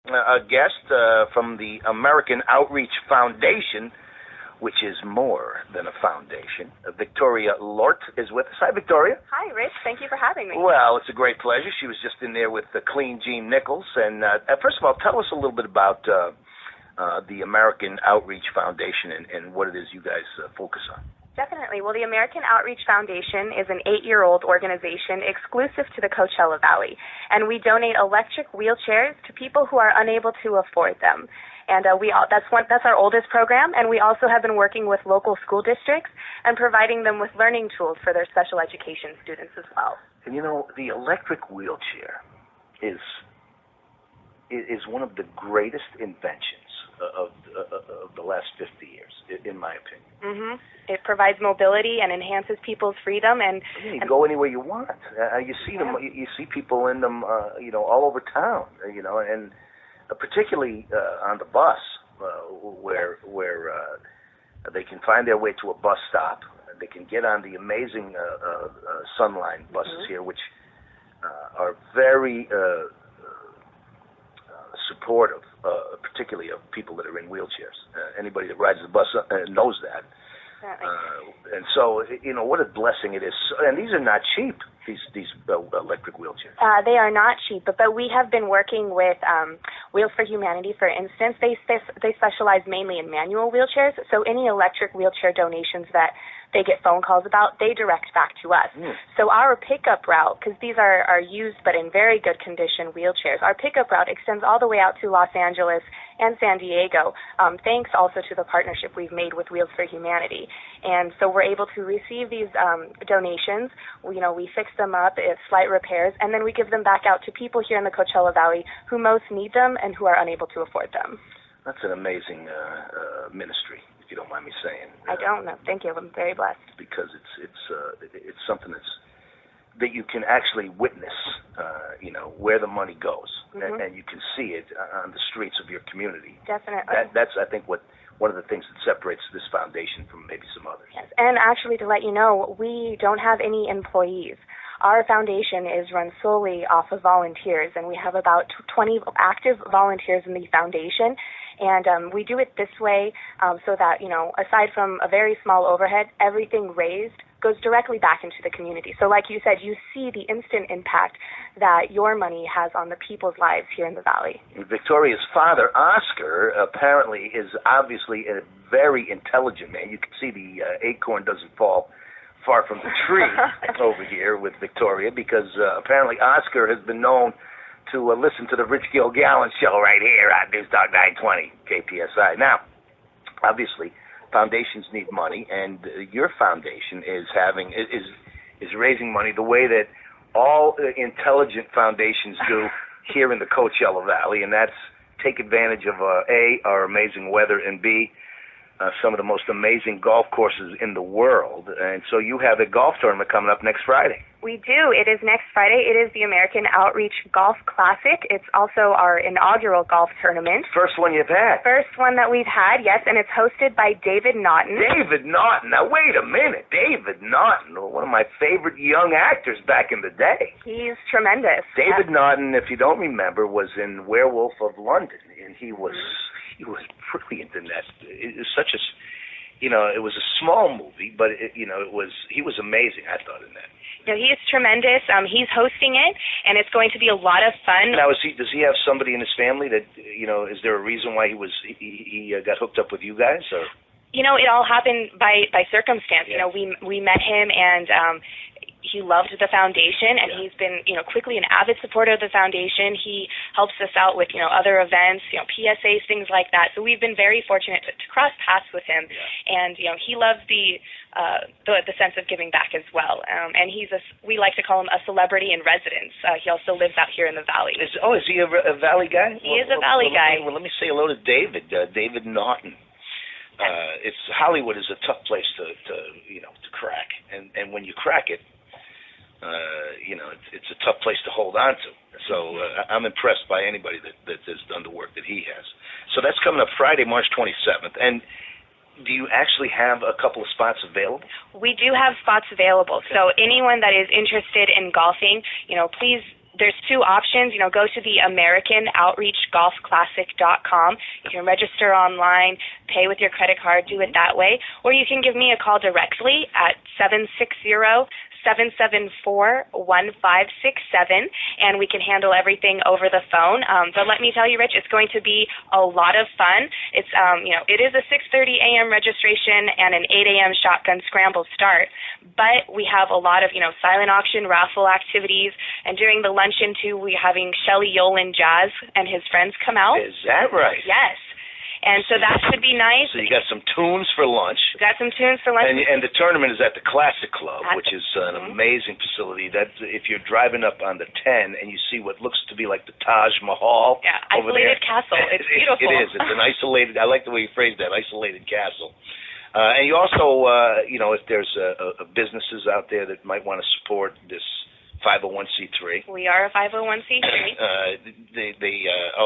a guest from the American Outreach Foundation, which is more than a foundation. Victoria Llort is with us. Hi, Victoria. Hi, Rich. Thank you for having me. Well, it's a great pleasure. She was just in there with Clean Jean Nichols. And first of all, tell us a little bit about the American Outreach Foundation and what it is you guys focus on. Definitely. Well, the American Outreach Foundation is an 8-year-old organization exclusive to the Coachella Valley, and we donate electric wheelchairs to people who are unable to afford them. And that's our oldest program, and we also have been working with local school districts and providing them with learning tools for their special education students as well. And you know, the electric wheelchair is one of the greatest inventions of the last 50 years, in my opinion. Mm-hmm. It provides mobility and enhances people's freedom, and you can go anywhere you want. You see them. You see people in them, all over town. And particularly on the bus, where they can find their way to a bus stop. They can get on the amazing Sunline buses here, which are very supportive, particularly of people that are in wheelchairs. Anybody that rides the bus knows that. And so, what a blessing it is. And these are not cheap, these electric wheelchairs. They are not cheap, but we have been working with Wheels for Humanity, for instance. They specialize mainly in manual wheelchairs, so any electric wheelchair donations that they get phone calls about, they direct back to us. So our pickup route, because these are used but in very good condition wheelchairs, our pickup route extends all the way out to Los Angeles and San Diego, thanks also to the partnership we've made with Wheels for Humanity. And so we're able to receive these donations. We fix them up, slight repairs, and then we give them back out to people here in the Coachella Valley who most need them and who are unable to afford them. That's an amazing ministry, if you don't mind me saying. I don't know. Thank you. I'm very blessed. Because it's something that you can actually witness, where the money goes, and you can see it on the streets of your community. Definitely. That's I think one of the things that separates this foundation from maybe some others. Yes, and actually, to let you know, we don't have any employees. Our foundation is run solely off of volunteers, and we have about 20 active volunteers in the foundation. And we do it this way so that, aside from a very small overhead, everything raised goes directly back into the community. So like you said, you see the instant impact that your money has on the people's lives here in the Valley. Victoria's father, Oscar, apparently is obviously a very intelligent man. You can see the acorn doesn't fall far from the tree over here with Victoria, because apparently Oscar has been known to listen to the Rich Gilgallon show right here on News Talk 920 KPSI. Now, obviously, foundations need money, and your foundation is raising money the way that all intelligent foundations do here in the Coachella Valley, and that's take advantage of A, our amazing weather, and B, some of the most amazing golf courses in the world. And so you have a golf tournament coming up next Friday. We do. It is next Friday. It is the American Outreach Golf Classic. It's also our inaugural golf tournament. First one you've had. First one that we've had, yes, and it's hosted by David Naughton. David Naughton. Now, wait a minute. David Naughton, one of my favorite young actors back in the day. He's tremendous. David Naughton, if you don't remember, was in Werewolf of London, and he was brilliant in that. It was such a, it was a small movie, but he was amazing, I thought, in that. No, he is tremendous. He's hosting it, and it's going to be a lot of fun. Now, does he have somebody in his family that, is there a reason why he got hooked up with you guys? Or? It all happened by circumstance. Yeah. We met him, and he loved the foundation, and he's been, quickly an avid supporter of the foundation. He helps us out with, other events, PSAs, things like that. So we've been very fortunate to cross paths with him, and he loves the sense of giving back as well. And we like to call him a celebrity in residence. He also lives out here in the Valley. Is he a Valley guy? He is a Valley guy. Well, let me say hello to David Naughton. It's Hollywood is a tough place to crack, and when you crack it, it's a tough place to hold on to. So I'm impressed by anybody that has done the work that he has. So that's coming up Friday, March 27th. And do you actually have a couple of spots available? We do have spots available. Okay. So anyone that is interested in golfing, please there's two options. Go to the AmericanOutreachGolfClassic.com. You can register online, pay with your credit card, do it that way, or you can give me a call directly at 760-774-1567, and we can handle everything over the phone. But let me tell you, Rich, it's going to be a lot of fun. It's it is a 6:30 a.m. registration and an 8 a.m. shotgun scramble start, but we have a lot of silent auction raffle activities, and during the luncheon too, we're having Shelly Yolen Jazz and his friends come out. Is that right? Yes. And so that should be nice. So you got some tunes for lunch. Got some tunes for lunch. And the tournament is at the Classic Club, which is an amazing facility. That if you're driving up on the 10 and you see what looks to be like the Taj Mahal over isolated there, castle. It's beautiful. It is. It's an isolated. I like the way you phrased that, isolated castle. And you also, if there's businesses out there that might want to support this 501c3. We are a 501c3.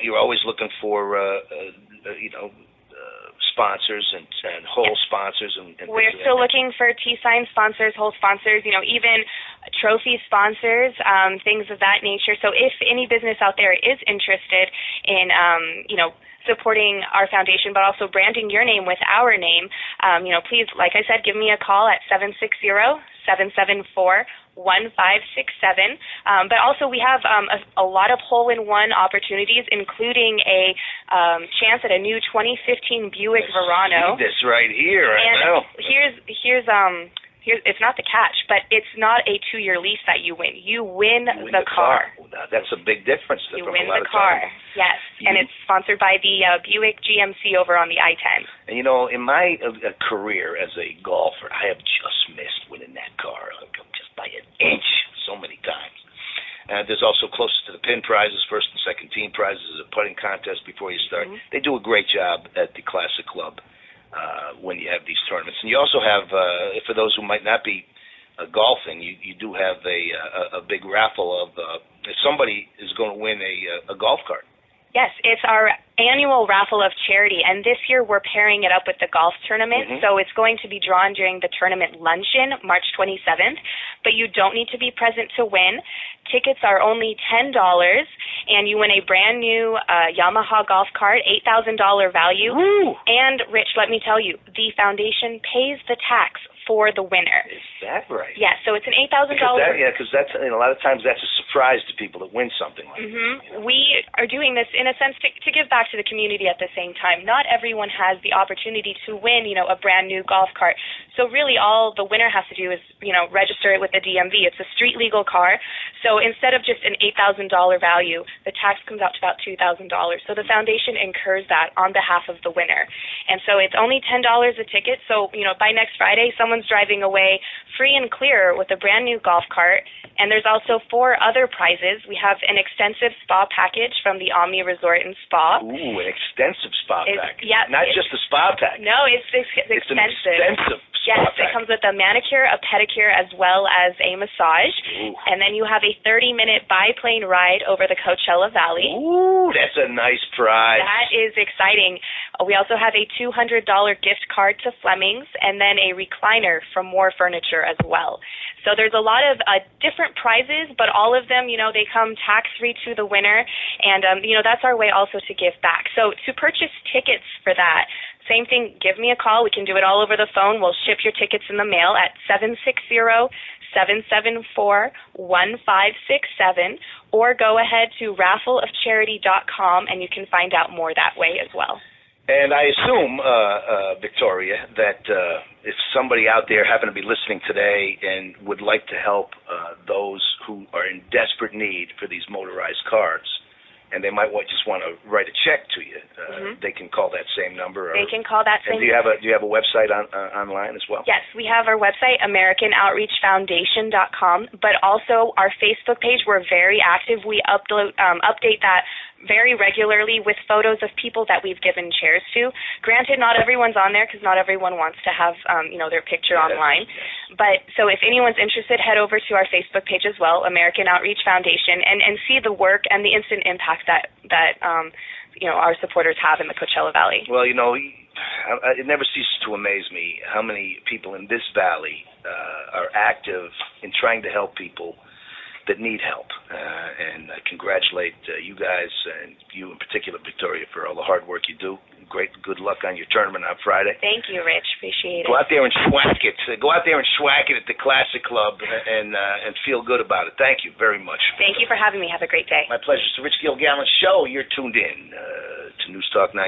You're always looking for sponsors and whole sponsors. And we're still looking for T-sign sponsors, whole sponsors, even trophy sponsors, things of that nature. So if any business out there is interested in, supporting our foundation, but also branding your name with our name, please, like I said, give me a call at 760-774-1567. But also we have a lot of hole-in-one opportunities, including a chance at a new 2015 Buick Verano. See this right here. And here's it's not the catch, but it's not a 2-year lease that you win. You win the car. That's a big difference. You win the car, yes. And it's sponsored by the Buick GMC over on the I-10. And in my career as a golfer, I have just missed winning that car, just by an inch, so many times. There's also closest to the pin prizes, first and second team prizes, a putting contest before you start. Mm-hmm. They do a great job at the Classic Club when you have these tournaments. And you also have, for those who might not be golfing, you do have a big raffle of if somebody is going to win a golf cart. Yes, it's our annual raffle of charity, and this year we're pairing it up with the golf tournament, so it's going to be drawn during the tournament luncheon, March 27th, but you don't need to be present to win. Tickets are only $10, and you win a brand new Yamaha golf cart, $8,000 value. Woo! And, Rich, let me tell you, the foundation pays the tax for the winner. Is that right? Yeah, so it's an $8,000. Because that's a lot of times that's a surprise to people that win something like that. We are doing this in a sense to give back to the community at the same time. Not everyone has the opportunity to win, a brand new golf cart. So really all the winner has to do is, register it with the DMV. It's a street legal car. So instead of just an $8,000 value, the tax comes out to about $2,000. So the foundation incurs that on behalf of the winner. And so it's only $10 a ticket. So, by next Friday, someone's driving away free and clear with a brand new golf cart. And there's also 4 other prizes. We have an extensive spa package from the Omni Resort and Spa. Ooh, an extensive spa package. Yeah, not just a spa package. No, it's extensive. It's an extensive spa Yes, package. It comes with a manicure, a pedicure, as well as a massage. Ooh. And then you have a 30-minute biplane ride over the Coachella Valley. Ooh, that's a nice prize. That is exciting. We also have a $200 gift card to Fleming's, and then a recliner from More Furniture as well. So there's a lot of different prizes, but all of them, they come tax-free to the winner, and, that's our way also to give back. So to purchase tickets for that, same thing, give me a call. We can do it all over the phone. We'll ship your tickets in the mail at 760-774-1567, or go ahead to raffleofcharity.com, and you can find out more that way as well. And I assume, Victoria, that if somebody out there happened to be listening today and would like to help those who are in desperate need for these motorized carts, and they might just want to write a check to you, they can call that same number. They can call that same number. Do you have a website online as well? Yes, we have our website, AmericanOutreachFoundation.com, but also our Facebook page. We're very active. We update that very regularly with photos of people that we've given chairs to. Granted, not everyone's on there because not everyone wants to have their picture online. Yes. But so if anyone's interested, head over to our Facebook page as well, American Outreach Foundation, and see the work and the instant impact that our supporters have in the Coachella Valley. Well, it never ceases to amaze me how many people in this valley are active in trying to help people that need help. And I congratulate you guys, and you in particular, Victoria, for all the hard work you do. Good luck on your tournament on Friday. Thank you, Rich. Appreciate it. Go out there and schwack it. Go out there and schwack it at the Classic Club and feel good about it. Thank you very much. Thank you for having me. Have a great day. My pleasure. It's the Rich Gilgallon Show. You're tuned in to News Talk 9.